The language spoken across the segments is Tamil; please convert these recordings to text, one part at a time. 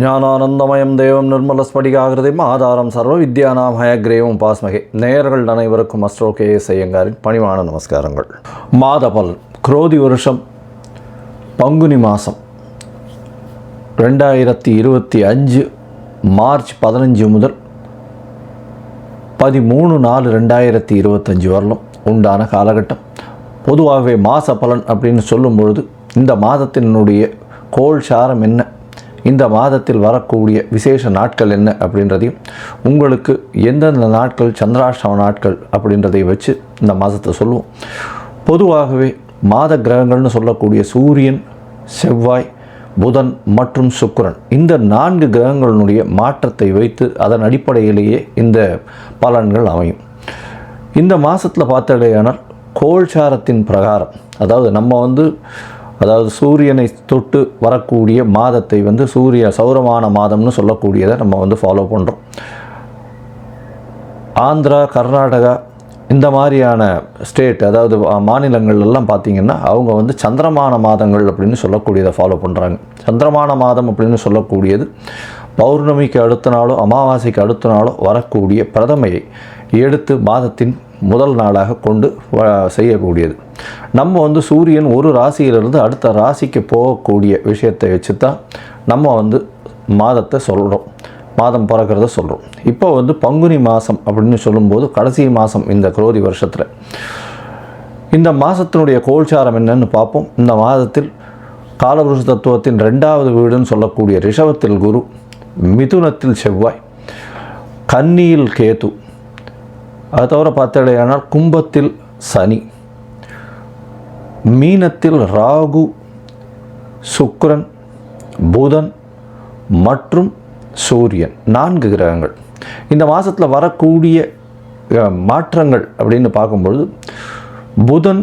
ஞானானந்தமயம் தேவம் நிர்மலஸ்படிகாகிருதிம் ஆதாரம் சர்வ வித்யானாம் ஹயக்ரேவம் பாஸ்மகே. நேயர்கள் அனைவருக்கும் அஸ்ட்ரோ KS ஐயங்காரின் பணிவான நமஸ்காரங்கள். மாதபல் குரோதி வருஷம் பங்குனி மாதம் 2025 மார்ச் 15 முதல் 13/4/2025 வரலும் உண்டான காலகட்டம். பொதுவாகவே மாத பலன் அப்படின்னு சொல்லும் பொழுது இந்த மாதத்தினுடைய கோள் சாரம் என்ன, இந்த மாதத்தில் வரக்கூடிய விசேஷ நாட்கள் என்ன அப்படின்றதையும், உங்களுக்கு எந்தெந்த நாட்கள் சந்திராஷ்டம நாட்கள் அப்படின்றதை வச்சு இந்த மாதத்தை சொல்லுவோம். பொதுவாகவே மாத கிரகங்கள்னு சொல்லக்கூடிய சூரியன், செவ்வாய், புதன் மற்றும் சுக்கிரன், இந்த 4 கிரகங்களுடைய மாற்றத்தை வைத்து அதன் அடிப்படையிலேயே இந்த பலன்கள் அமையும். இந்த மாதத்தில் பார்த்தடையானால் கோள்சாரத்தின் பிரகாரம், அதாவது சூரியனை தொட்டு வரக்கூடிய மாதத்தை சௌரமான மாதம்னு சொல்லக்கூடியதை நம்ம ஃபாலோ பண்ணுறோம். ஆந்திரா, கர்நாடகா இந்த மாதிரியான ஸ்டேட், அதாவது மாநிலங்கள்லாம் பார்த்திங்கன்னா அவங்க சந்திரமான மாதங்கள் அப்படின்னு சொல்லக்கூடியதை ஃபாலோ பண்ணுறாங்க. சந்திரமான மாதம் அப்படின்னு சொல்லக்கூடியது பௌர்ணமிக்கு அடுத்த நாளோ அமாவாசைக்கு அடுத்த நாளோ வரக்கூடிய பிரதமையை எடுத்து மாதத்தின் முதல் நாளாக கொண்டு செய்யக்கூடியது. நம்ம சூரியன் ஒரு ராசியிலிருந்து அடுத்த ராசிக்கு போகக்கூடிய விஷயத்தை வச்சு தான் நம்ம மாதத்தை சொல்கிறோம், மாதம் பிறக்கிறத சொல்கிறோம். இப்போ பங்குனி மாதம் அப்படின்னு சொல்லும்போது கடைசி மாதம் இந்த குரோதி வருஷத்தில். இந்த மாதத்தினுடைய கோள்சாரம் என்னன்னு பார்ப்போம். இந்த மாதத்தில் காலபுருஷ தத்துவத்தின் 2வது வீடுன்னு சொல்லக்கூடிய ரிஷபத்தில் குரு, மிதுனத்தில் செவ்வாய், கன்னியில் கேது, அது தவிர பார்த்தடையானால் கும்பத்தில் சனி, மீனத்தில் ராகு, சுக்கிரன், புதன் மற்றும் சூரியன், 4 கிரகங்கள். இந்த மாதத்தில் வரக்கூடிய மாற்றங்கள் அப்படின்னு பார்க்கும்பொழுது புதன்,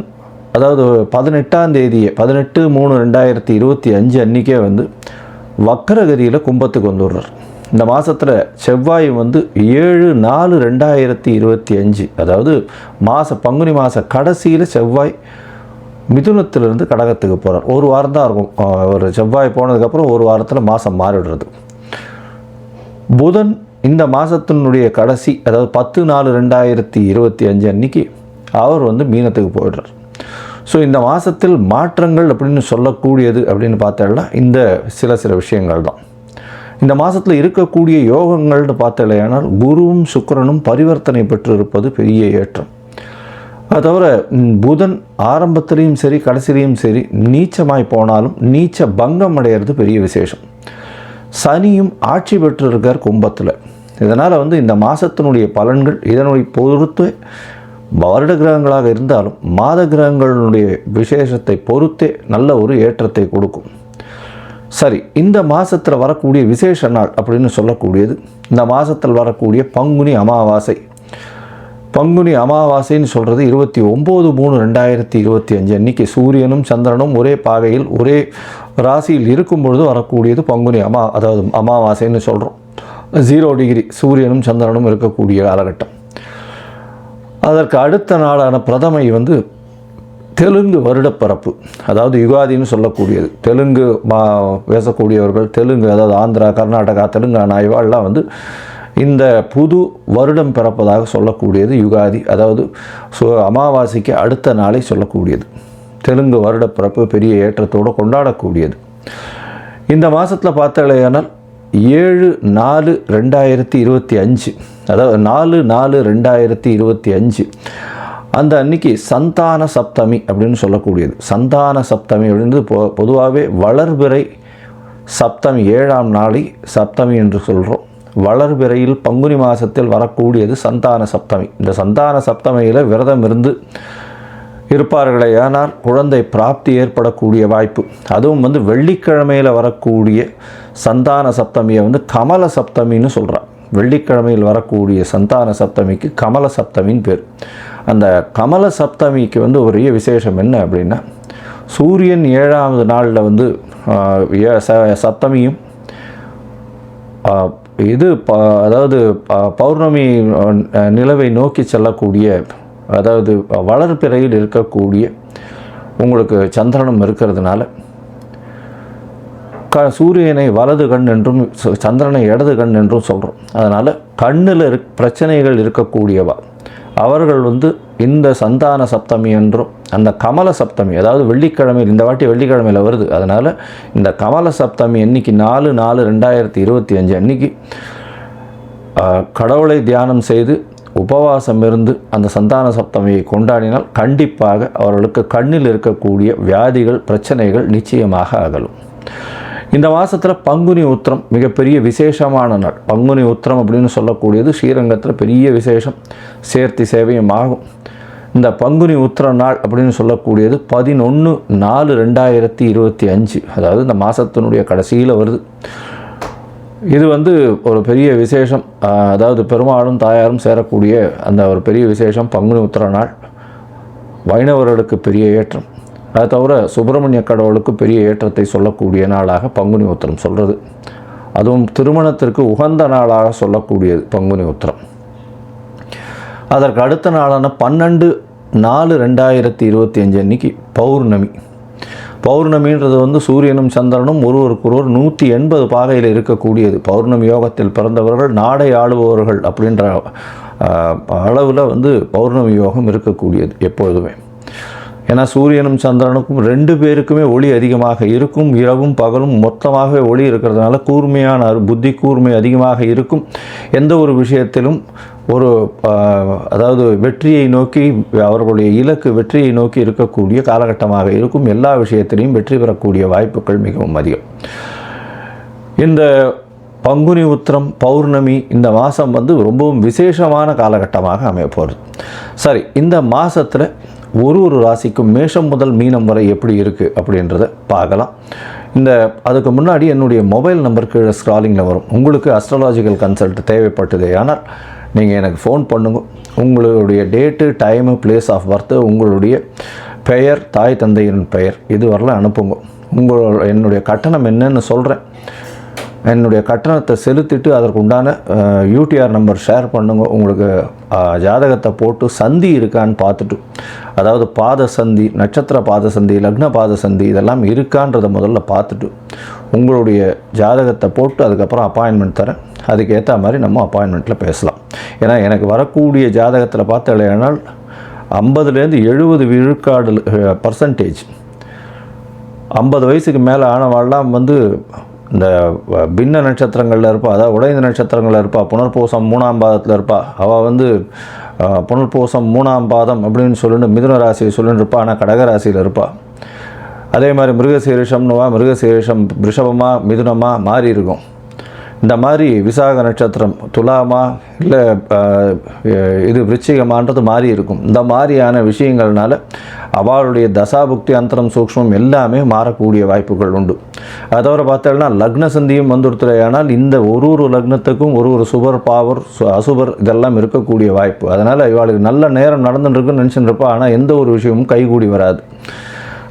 அதாவது 18ஆம் தேதி 18/3/2025 அன்றைக்கே வக்கரகதியில் கும்பத்துக்கு வந்துடுறார். இந்த மாதத்தில் செவ்வாய் 7/4/2025, அதாவது பங்குனி மாத கடைசியில் செவ்வாய் மிதுனத்திலிருந்து கடகத்துக்கு போகிறார். ஒரு வாரம் தான் இருக்கும். ஒரு செவ்வாய் போனதுக்கப்புறம் ஒரு வாரத்தில் மாதம் மாறிடுறது. புதன் இந்த மாதத்தினுடைய கடைசி, அதாவது 10/4/2025 அன்றைக்கி அவர் மீனத்துக்கு போயிடுறார். ஸோ இந்த மாதத்தில் மாற்றங்கள் அப்படின்னு சொல்லக்கூடியது அப்படின்னு பார்த்தோம்னா இந்த சில விஷயங்கள் தான். இந்த மாதத்தில் இருக்கக்கூடிய யோகங்கள்னு பார்த்தலையானால் குருவும் சுக்கிரனும் பரிவர்த்தனை பெற்று இருப்பது பெரிய ஏற்றம். அது தவிர புதன் ஆரம்பத்திலையும் சரி கடைசிலையும் சரி நீச்சமாய் போனாலும் நீச்ச பங்கம் அடைகிறது பெரிய விசேஷம். சனியும் ஆட்சி பெற்று இருக்கார் கும்பத்தில். இதனால் இந்த மாதத்தினுடைய பலன்கள் இதனுடைய பொறுத்து வருட கிரகங்களாக இருந்தாலும் மாத கிரகங்களுடைய விசேஷத்தை பொறுத்தே நல்ல ஒரு ஏற்றத்தை கொடுக்கும். சரி, இந்த மாதத்தில் வரக்கூடிய விசேஷ நாள் அப்படின்னு சொல்லக்கூடியது இந்த மாதத்தில் வரக்கூடிய பங்குனி அமாவாசை. பங்குனி அமாவாசைன்னு சொல்கிறது 29/3/2025 அன்றைக்கி சூரியனும் சந்திரனும் ஒரே பாகையில் ஒரே ராசியில் இருக்கும் பொழுது வரக்கூடியது பங்குனி அதாவது அமாவாசைன்னு சொல்கிறோம். 0 டிகிரி சூரியனும் சந்திரனும் இருக்கக்கூடிய காலகட்டம். அதற்கு அடுத்த நாளான பிரதமை தெலுங்கு வருடப்பிறப்பு, அதாவது யுகாதின்னு சொல்லக்கூடியது. தெலுங்கு பேசக்கூடியவர்கள், தெலுங்கு அதாவது ஆந்திரா, கர்நாடகா, தெலுங்கானா இவாள்லாம் இந்த புது வருடம் பிறப்பதாக சொல்லக்கூடியது யுகாதி, அதாவது அமாவாசைக்கு அடுத்த நாளை சொல்லக்கூடியது. தெலுங்கு வருடப்பிறப்பு பெரிய ஏற்றத்தோடு கொண்டாடக்கூடியது. இந்த மாதத்தில் பார்த்தாலேயானால் 7/4/2025, அதாவது 4/4/2025 அந்த அன்னைக்கு சந்தான சப்தமி அப்படின்னு சொல்லக்கூடியது. சந்தான சப்தமி அப்படின்றது பொதுவாகவே வளர்பிறை சப்தமி, 7ஆம் நாளை சப்தமி என்று சொல்கிறோம். வளர்பிறையில் பங்குனி மாதத்தில் வரக்கூடியது சந்தான சப்தமி. இந்த சந்தான சப்தமியில் விரதம் இருந்து இருப்பார்களே ஆனால் குழந்தை பிராப்தி ஏற்படக்கூடிய வாய்ப்பு. அதுவும் வெள்ளிக்கிழமையில் வரக்கூடிய சந்தான சப்தமியை கமல சப்தமின்னு சொல்கிறார். வெள்ளிக்கிழமையில் வரக்கூடிய சந்தான சப்தமிக்கு கமல சப்தமின்னு பேர். அந்த கமல சப்தமிக்கு ஒரே விசேஷம் என்ன அப்படின்னா, சூரியன் 7ஆவது நாளில் சப்தமியும் அதாவது பௌர்ணமி நிலவை நோக்கி செல்லக்கூடிய, அதாவது வளர்பிறையில் இருக்கக்கூடிய உங்களுக்கு சந்திரனும் இருக்கிறதுனால சூரியனை வலது கண் என்றும் சந்திரனை இடது கண் என்றும் சொல்கிறோம். அதனால் கண்ணில் பிரச்சனைகள் இருக்கக்கூடியவா அவர்கள் இந்த சந்தான சப்தமி என்றும் அந்த கமல சப்தமி, அதாவது வெள்ளிக்கிழமையில், இந்த வாட்டி வெள்ளிக்கிழமையில் வருது. அதனால் இந்த கமல சப்தமி அன்னைக்கு 4/4/2025 அன்னைக்கு கடவுளை தியானம் செய்து உபவாசம் இருந்து அந்த சந்தான சப்தமியை கொண்டாடினால் கண்டிப்பாக அவர்களுக்கு கண்ணில் இருக்கக்கூடிய வியாதிகள் பிரச்சனைகள் நிச்சயமாக அகலும். இந்த மாதத்தில் பங்குனி உத்திரம் மிகப்பெரிய விசேஷமான நாள். பங்குனி உத்திரம் அப்படின்னு சொல்லக்கூடியது ஸ்ரீரங்கத்தில் பெரிய விசேஷம், சேர்த்தி சேவையும் ஆகும். இந்த பங்குனி உத்திர நாள் அப்படின்னு சொல்லக்கூடியது 11/4/2025, அதாவது இந்த மாதத்தினுடைய கடைசியில் வருது. இது ஒரு பெரிய விசேஷம், அதாவது பெருமாளும் தாயாரும் சேரக்கூடிய அந்த ஒரு பெரிய விசேஷம் பங்குனி உத்திர நாள். வைணவர்களுக்கு பெரிய ஏற்றம், அதை தவிர சுப்பிரமணிய கடவுளுக்கு பெரிய ஏற்றத்தை சொல்லக்கூடிய நாளாக பங்குனி உத்திரம் சொல்கிறது. அதுவும் திருமணத்திற்கு உகந்த நாளாக சொல்லக்கூடியது பங்குனி உத்திரம். அதற்கு அடுத்த நாளான 12/4/2025 அன்னைக்கு பௌர்ணமி. பௌர்ணமின்றது சூரியனும் சந்திரனும் ஒருவருக்கொருவர் 180 பாகையில் இருக்கக்கூடியது. பௌர்ணமி யோகத்தில் பிறந்தவர்கள் நாடை ஆளுபவர்கள் அப்படின்ற அளவில் பௌர்ணமி யோகம் இருக்கக்கூடியது எப்பொழுதுமே. ஏன்னா சூரியனும் சந்திரனுக்கும் 2 பேருக்குமே ஒளி அதிகமாக இருக்கும். இரவும் பகலும் மொத்தமாகவே ஒளி இருக்கிறதுனால கூர்மையான புத்தி கூர்மை அதிகமாக இருக்கும். எந்த ஒரு விஷயத்திலும் அதாவது வெற்றியை நோக்கி, அவர்களுடைய இலக்கு வெற்றியை நோக்கி இருக்கக்கூடிய காலகட்டமாக இருக்கும். எல்லா விஷயத்திலையும் வெற்றி பெறக்கூடிய வாய்ப்புகள் மிகவும் அதிகம். இந்த பங்குனி உத்திரம் பௌர்ணமி இந்த மாதம் ரொம்பவும் விசேஷமான காலகட்டமாக அமையப்போகுது. சரி, இந்த மாதத்தில் ஒரு ராசிக்கும் மேஷம் முதல் மீனம் வரை எப்படி இருக்குது அப்படின்றத பார்க்கலாம். அதுக்கு முன்னாடி என்னுடைய மொபைல் நம்பர் கீழே ஸ்க்ராலிங்கில் வரும். உங்களுக்கு அஸ்ட்ராலாஜிக்கல் கன்சல்ட் தேவைப்பட்டதே ஆனால் நீங்கள் எனக்கு ஃபோன் பண்ணுங்க. உங்களுடைய date, time, place of birth, உங்களுடைய பெயர், தாய் தந்தையின் பெயர் இது வரலாம் அனுப்புங்க. என்னுடைய கட்டணம் என்னன்னு சொல்கிறேன். என்னுடைய கட்டணத்தை செலுத்திட்டு அதற்கு உண்டான யூடிஆர் நம்பர் ஷேர் பண்ணுங்க. உங்களுக்கு ஜாதகத்தை போட்டு சந்தி இருக்கான்னு பார்த்துட்டு, அதாவது பாத சந்தி, நட்சத்திர பாத சந்தி, லக்ன பாத சந்தி இதெல்லாம் இருக்கான்றதை முதல்ல பார்த்துட்டு உங்களுடைய ஜாதகத்தை போட்டு அதுக்கப்புறம் அப்பாயின்மெண்ட் தரேன். அதுக்கேற்ற மாதிரி நம்ம அப்பாயின்மெண்ட்டில் பேசலாம். ஏன்னா எனக்கு வரக்கூடிய ஜாதகத்தில் பார்த்தாலேனால் 50-70 விழுக்காடு பர்சன்டேஜ் 50 வயசுக்கு மேலே ஆனவாள்லாம் இந்த பின்ன நட்சத்திரங்களில் இருப்பா, அதாவது உடைந்த நட்சத்திரங்களில் இருப்பா, புனர்பூசம் 3ஆம் பாதத்தில் இருப்பா. அவள் புனர்பூசம் 3ஆம் பாதம் அப்படின்னு சொல்லிட்டு மிதுன ராசியை சொல்லிட்டு இருப்பா, ஆனால் கடகராசியில் இருப்பாள். அதே மாதிரி மிருகசீரிஷம்னுவா, மிருகசீரிஷம் ரிஷபமாக மிதுனமாக மாறி இருக்கும். இந்த மாதிரி விசாக நட்சத்திரம் துலாமா இல்லை இது விருச்சிகமான்றது மாறி இருக்கும். இந்த மாதிரியான விஷயங்கள்னால அவளுடைய தசாபுக்தி அந்தரம் சூக்ஷ்மம் எல்லாமே மாறக்கூடிய வாய்ப்புகள் உண்டு. அதை தவிர பார்த்தோம்னா லக்ன சந்தியும் வந்துடுத்துறையானால் இந்த ஒரு லக்னத்துக்கும் ஒரு சுபர் பாவர் அசுபர் இதெல்லாம் இருக்கக்கூடிய வாய்ப்பு. அதனால் இவளுக்கு நல்ல நேரம் நடந்துட்டுருக்குன்னு நினச்சிட்டு இருப்பா, ஆனால் எந்த ஒரு விஷயமும் கைகூடி வராது.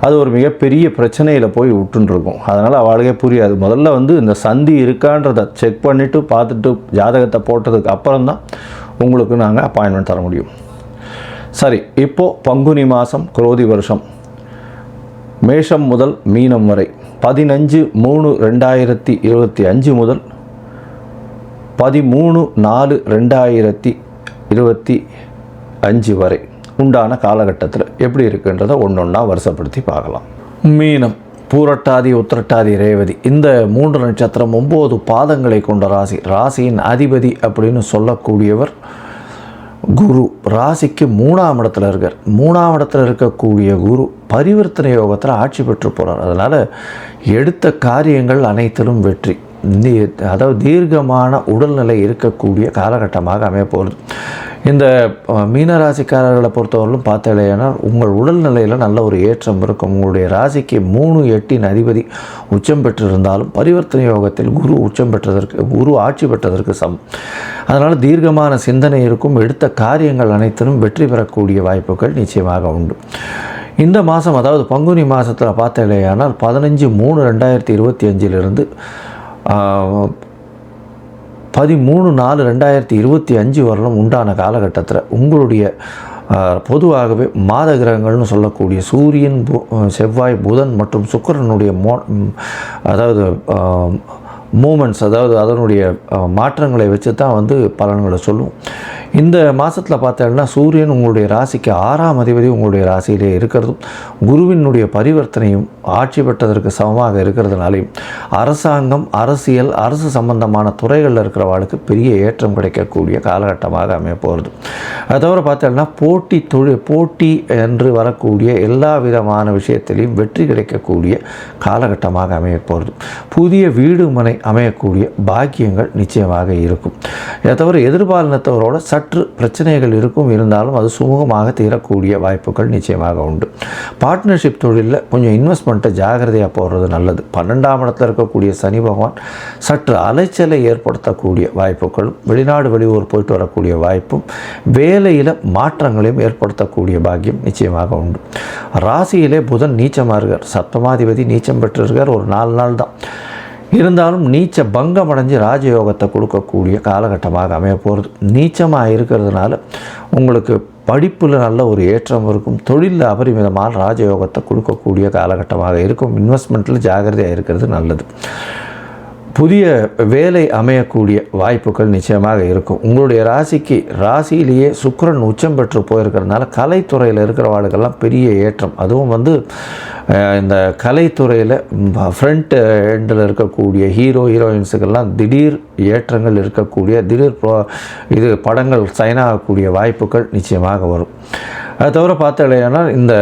அது ஒரு மிகப்பெரிய பிரச்சனையில் போய் விட்டுருக்கும். அதனால் அவளுக்கே புரியாது. முதல்ல இந்த சந்தி இருக்கான்றதை செக் பண்ணிவிட்டு பார்த்துட்டு ஜாதகத்தை போட்டதுக்கு அப்புறம்தான் உங்களுக்கு நாங்கள் அப்பாயின்மெண்ட் தர முடியும். சரி, இப்போது பங்குனி மாதம் குரோதி வருஷம் மேஷம் முதல் மீனம் வரை 15/3/2025 முதல் 13/4/2025 வரை உண்டான காலகட்டத்தில் எப்படி இருக்குன்றதை ஒன்றொன்னா வருஷப்படுத்தி பார்க்கலாம். மீனம், பூரட்டாதி, உத்திரட்டாதி, ரேவதி இந்த 3 நட்சத்திரம் 9 பாதங்களை கொண்ட ராசி. ராசியின் அதிபதி அப்படின்னு சொல்லக்கூடியவர் குரு. ராசிக்கு 3ஆம் இடத்துல இருக்கார். 3ஆம் இடத்துல இருக்கக்கூடிய குரு பரிவர்த்தனை யோகத்தில் ஆட்சி பெற்று போகிறார். அதனால் எடுத்த காரியங்கள் அனைத்திலும் வெற்றி, அதாவது தீர்க்கமான உடல்நிலை இருக்கக்கூடிய காலகட்டமாக அமையப்போகிறது. இந்த மீனராசிக்காரர்களை பொறுத்தவரையிலும் பார்த்தாலேனா உங்கள் உடல்நிலையில் நல்ல ஒரு ஏற்றம் இருக்கும். உங்களுடைய ராசிக்கு 3/8 அதிபதி உச்சம் பெற்றிருந்தாலும் பரிவர்த்தனை யோகத்தில் குரு உச்சம் பெற்றதற்கு, குரு ஆட்சி பெற்றதற்கு சமம். அதனால் தீர்க்கமான சிந்தனை இருக்கும். எடுத்த காரியங்கள் அனைத்திலும் வெற்றி பெறக்கூடிய வாய்ப்புகள் நிச்சயமாக உண்டு. இந்த மாதம், அதாவது பங்குனி மாதத்தில் பார்த்தாலேயானால் 15/3/2025 13/4/2025 வரலும் உண்டான காலகட்டத்தில் உங்களுடைய பொதுவாகவே மாத கிரகங்கள்னு சொல்லக்கூடிய சூரியன், செவ்வாய், புதன் மற்றும் சுக்கிரனுடைய அதாவது மூமெண்ட்ஸ், அதாவது அதனுடைய மாற்றங்களை வச்சு தான் வந்து பலன்களை சொல்லும். இந்த மாதத்தில் பார்த்தோம்னா சூரியன் உங்களுடைய ராசிக்கு 6ஆம் அதிபதி உங்களுடைய ராசியிலே இருக்கிறதும், குருவினுடைய பரிவர்த்தனையும் ஆட்சி பெற்றதற்கு சமமாக இருக்கிறதுனாலையும் அரசாங்கம், அரசியல், அரசு சம்பந்தமான துறைகளில் இருக்கிறவாளுக்கு பெரிய ஏற்றம் கிடைக்கக்கூடிய காலகட்டமாக அமைய போகிறது. அது தவிர பார்த்தோம்னா போட்டி என்று வரக்கூடிய எல்லா விதமான விஷயத்திலையும் வெற்றி கிடைக்கக்கூடிய காலகட்டமாக அமைய போகிறது. புதிய வீடு மனை அமையக்கூடிய பாக்கியங்கள் நிச்சயமாக இருக்கும். இதை தவிர எதிர்பாலினத்தவரோட சற்று பிரச்சனைகள் இருக்கும், இருந்தாலும் அது சுமூகமாக தீரக்கூடிய வாய்ப்புகள் நிச்சயமாக உண்டு. பார்ட்னர்ஷிப் தொழிலில் கொஞ்சம் இன்வெஸ்ட்மெண்ட்டை ஜாகிரதையாக போடுறது நல்லது. 12ஆம் இடத்துல இருக்கக்கூடிய சனி பகவான் சற்று அலைச்சலை ஏற்படுத்தக்கூடிய வாய்ப்புகளும், வெளிநாடு வெளியூர் போயிட்டு வரக்கூடிய வாய்ப்பும், வேலையில் மாற்றங்களையும் ஏற்படுத்தக்கூடிய பாக்கியம் நிச்சயமாக உண்டு. ராசியிலே புதன் நீச்சமாக இருக்கார், சப்தமாதிபதி நீச்சம் பெற்றிருக்கார். ஒரு 4 நாள் தான் இருந்தாலும் நீச்ச பங்கம் அடைஞ்சு ராஜயோகத்தை கொடுக்கக்கூடிய காலகட்டமாக அமைய போகிறது. நீச்சமாக இருக்கிறதுனால உங்களுக்கு படிப்பில் நல்ல ஒரு ஏற்றம் இருக்கும், தொழிலில் அபரிமிதமான ராஜயோகத்தை கொடுக்கக்கூடிய காலகட்டமாக இருக்கும். இன்வெஸ்ட்மெண்ட்டில் ஜாகிரதையாக இருக்கிறது நல்லது. புதிய வேலை அமையக்கூடிய வாய்ப்புகள் நிச்சயமாக இருக்கும். உங்களுடைய ராசியிலேயே சுக்கிரன் உச்சம் பெற்று போயிருக்கிறதுனால கலைத்துறையில் இருக்கிறவாளுக்கெல்லாம் பெரிய ஏற்றம். அதுவும் வந்து இந்த கலைத்துறையில் ஃப்ரண்ட் எண்டில் இருக்கக்கூடிய ஹீரோயின்ஸுக்கெல்லாம் திடீர் ஏற்றங்கள் இருக்கக்கூடிய, திடீர் படங்கள் சைன் ஆகக்கூடிய வாய்ப்புகள் நிச்சயமாக வரும். அது தவிர பார்த்தீங்கன்னா இந்த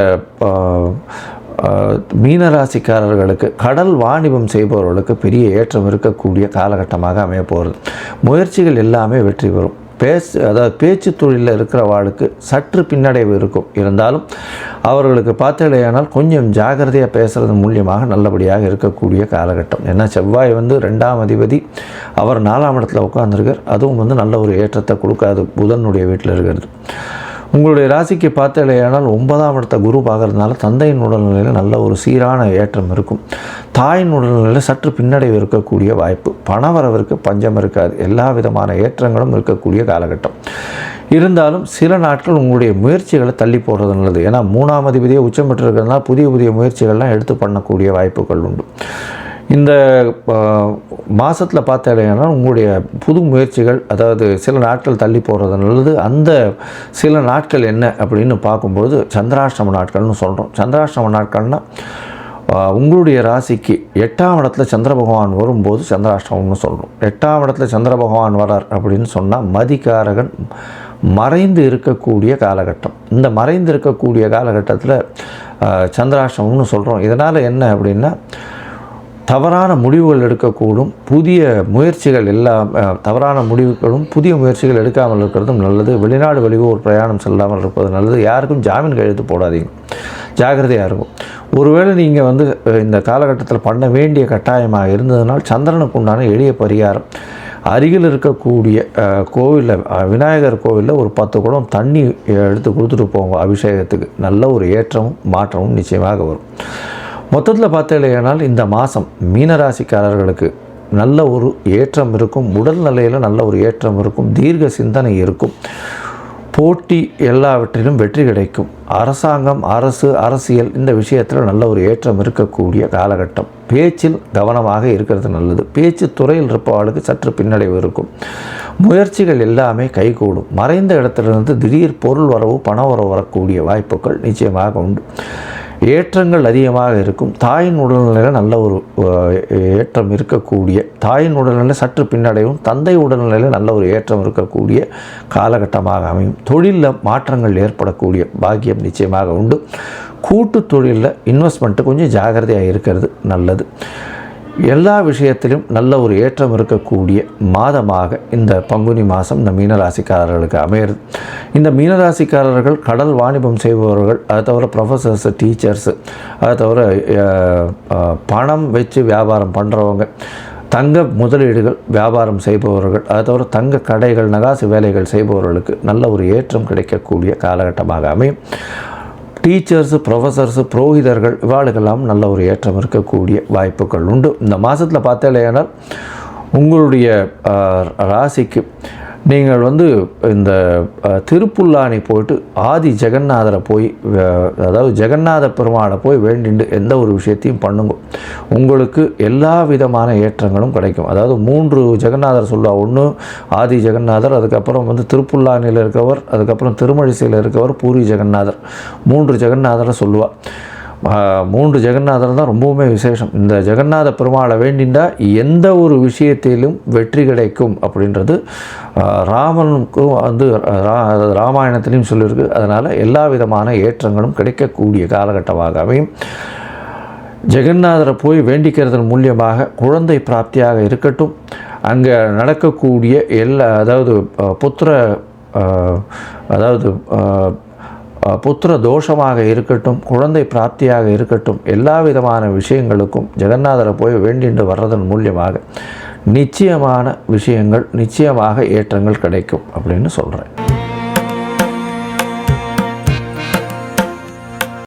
மீனராசிக்காரர்களுக்கு கடல் வாணிபம் செய்பவர்களுக்கு பெரிய ஏற்றம் இருக்கக்கூடிய காலகட்டமாக அமைய போகிறது. முயற்சிகள் எல்லாமே வெற்றி பெறும். அதாவது பேச்சு தொழிலில் இருக்கிறவாளுக்கு சற்று பின்னடைவு இருக்கும், இருந்தாலும் அவர்களுக்கு பார்த்தலையானால் கொஞ்சம் ஜாகிரதையாக பேசுகிறது மூலியமாக நல்லபடியாக இருக்கக்கூடிய காலகட்டம். ஏன்னா செவ்வாய் வந்து 2ஆம் அதிபதி, அவர் 4ஆம் இடத்துல உட்கார்ந்துருக்கார். அதுவும் வந்து நல்ல ஒரு ஏற்றத்தை கொடுக்காது, புதனுடைய வீட்டில் இருக்கிறது. உங்களுடைய ராசிக்கு பார்த்தலையானால் 9ஆம் இடத்த குரு பார்க்கறதுனால தந்தையின் உடல்நிலையில் நல்ல ஒரு சீரான ஏற்றம் இருக்கும். தாயின் உடல்நிலையில் சற்று பின்னடைவு இருக்கக்கூடிய வாய்ப்பு. பணவரவிற்கு பஞ்சம் இருக்காது, எல்லா விதமான ஏற்றங்களும் இருக்கக்கூடிய காலகட்டம். இருந்தாலும் சில நாட்கள் உங்களுடைய முயற்சிகளை தள்ளி போடுறது நல்லது. ஏன்னா 3ஆம் அதிபதியை உச்சம் பெற்றிருக்கிறதுனால புதிய முயற்சிகள்லாம் எடுத்து பண்ணக்கூடிய வாய்ப்புகள் உண்டு. இந்த மாதத்தில் பார்த்தீங்கன்னா உங்களுடைய புது முயற்சிகள், அதாவது சில நாட்கள் தள்ளி போகிறது நல்லது. அந்த சில நாட்கள் என்ன அப்படின்னு பார்க்கும்பொழுது சந்திராஷ்டம நாட்கள்னு சொல்கிறோம். சந்திராஷ்டம நாட்கள்னால் உங்களுடைய ராசிக்கு 8ஆம் இடத்துல சந்திர பகவான் வரும்போது சந்திராஷ்டமம்னு சொல்கிறோம். 8ஆம் இடத்துல சந்திர பகவான் வரார் அப்படின்னு சொன்னால் மதிகாரகன் மறைந்து இருக்கக்கூடிய காலகட்டம். இந்த மறைந்து இருக்கக்கூடிய காலகட்டத்தில் சந்திராஷ்டமம்னு சொல்கிறோம். இதனால் என்ன அப்படின்னா தவறான முடிவுகள் எடுக்கக்கூடும், புதிய முயற்சிகள் தவறான முடிவுகளும் புதிய முயற்சிகள் எடுக்காமல் இருக்கிறதும் நல்லது. வெளிநாடு வெளியூர் பிரயாணம் செல்லாமல் இருப்பது நல்லது. யாருக்கும் ஜாமீன் கையெழுத்து போடாதீங்க, ஜாகிரதையாக இருக்கும். ஒருவேளை நீங்கள் வந்து இந்த காலகட்டத்தில் பண்ண வேண்டிய கட்டாயமாக இருந்ததுனால் சந்திரனுக்கு உண்டான எளிய பரிகாரம், அருகில் இருக்கக்கூடிய கோவிலில், விநாயகர் கோவிலில் ஒரு 10 குடம் தண்ணி எடுத்து கொடுத்துட்டு போங்க அபிஷேகத்துக்கு. நல்ல ஒரு ஏற்றமும் மாற்றமும் நிச்சயமாக வரும். மொத்தத்தில் பார்த்தீங்கன்னால் இந்த மாதம் மீனராசிக்காரர்களுக்கு நல்ல ஒரு ஏற்றம் இருக்கும், உடல்நிலையில் நல்ல ஒரு ஏற்றம் இருக்கும், தீர்க்க சிந்தனை இருக்கும், போட்டி எல்லாவற்றிலும் வெற்றி கிடைக்கும். அரசாங்கம், அரசியல் இந்த விஷயத்தில் நல்ல ஒரு ஏற்றம் இருக்கக்கூடிய காலகட்டம். பேச்சில் கவனமாக இருக்கிறது நல்லது. பேச்சு துறையில் இருப்பவர்களுக்கு சற்று பின்னடைவு இருக்கும். முயற்சிகள் எல்லாமே கைகூடும். மறைந்த இடத்திலிருந்து திடீர் பொருள் வரவு, பண வரவு வரக்கூடிய வாய்ப்புகள் நிச்சயமாக உண்டு. ஏற்றங்கள் அதிகமாக இருக்கும். தாயின் உடல்நிலையில் நல்ல ஒரு ஏற்றம் இருக்கக்கூடிய, தாயின் உடல்நிலை சற்று பின்னடையும், தந்தை உடல்நிலையில் நல்ல ஒரு ஏற்றம் இருக்கக்கூடிய காலகட்டமாக அமையும். தொழிலில் மாற்றங்கள் ஏற்படக்கூடிய பாக்கியம் நிச்சயமாக உண்டு. கூட்டு தொழிலில் இன்வெஸ்ட்மெண்ட்டு கொஞ்சம் ஜாகிரதையாக இருக்கிறது நல்லது. எல்லா விஷயத்திலும் நல்ல ஒரு ஏற்றம் இருக்கக்கூடிய மாதமாக இந்த பங்குனி மாதம் இந்த மீனராசிக்காரர்களுக்கு அமையிறது. இந்த மீனராசிக்காரர்கள் கடல் வாணிபம் செய்பவர்கள், அதை தவிர ப்ரொஃபஸர்ஸு, டீச்சர்ஸு, அதை தவிர பணம் வச்சு வியாபாரம் பண்ணுறவங்க, தங்க முதலீடுகள் வியாபாரம் செய்பவர்கள், அதை தவிர தங்க கடைகள், நகாசு வேலைகள் செய்பவர்களுக்கு நல்ல ஒரு ஏற்றம் கிடைக்கக்கூடிய காலகட்டமாக அமையும். டீச்சர்ஸு, ப்ரொஃபஸர்ஸு, புரோகிதர்கள் இவாளுக்கெல்லாம் நல்ல ஒரு ஏற்றம் இருக்கக்கூடிய வாய்ப்புகள் உண்டு. இந்த மாதத்தில் பார்த்தேனால் உங்களுடைய ராசிக்கு நீங்கள் வந்து இந்த திருப்புல்லானி போயிட்டு ஆதி ஜெகநாதரை போய், அதாவது ஜெகநாத பெருமாளை போய் வேண்டிண்டு எந்த ஒரு விஷயத்தையும் பண்ணுங்க, உங்களுக்கு எல்லா விதமான ஏற்றங்களும் கிடைக்கும். அதாவது 3 ஜெகநாதர் சொல்லுவா. ஒன்று ஆதி ஜெகநாதர், அதுக்கப்புறம் வந்து திருப்புல்லானியில் இருக்கவர், அதுக்கப்புறம் திருமழிசையில் இருக்கவர் பூரி ஜெகநாதர். 3 ஜெகநாதரை சொல்லுவாள். 3 ஜெகநாதர் தான் ரொம்பவுமே விசேஷம். இந்த ஜெகநாத பெருமாளை வேண்டிண்டா எந்த ஒரு விஷயத்திலும் வெற்றி கிடைக்கும் அப்படின்றது ராமனுக்கும் வந்து ராமாயணத்திலையும் சொல்லியிருக்கு. அதனால் எல்லா விதமான ஏற்றங்களும் கிடைக்கக்கூடிய காலகட்டமாக அமையும். ஜெகநாதரை போய் வேண்டிக்கிறதன் மூலியமாக குழந்தை பிராப்தியாக இருக்கட்டும், அங்கே நடக்கக்கூடிய புத்திர தோஷமாக இருக்கட்டும், குழந்தை பிராப்தியாக இருக்கட்டும், எல்லா விதமான விஷயங்களுக்கும் ஜெகநாதரை போய் வேண்டிண்டு வர்றதன் மூலியமாக நிச்சயமான விஷயங்கள், நிச்சயமாக ஏற்றங்கள் கிடைக்கும் அப்படின்னு சொல்கிறேன்.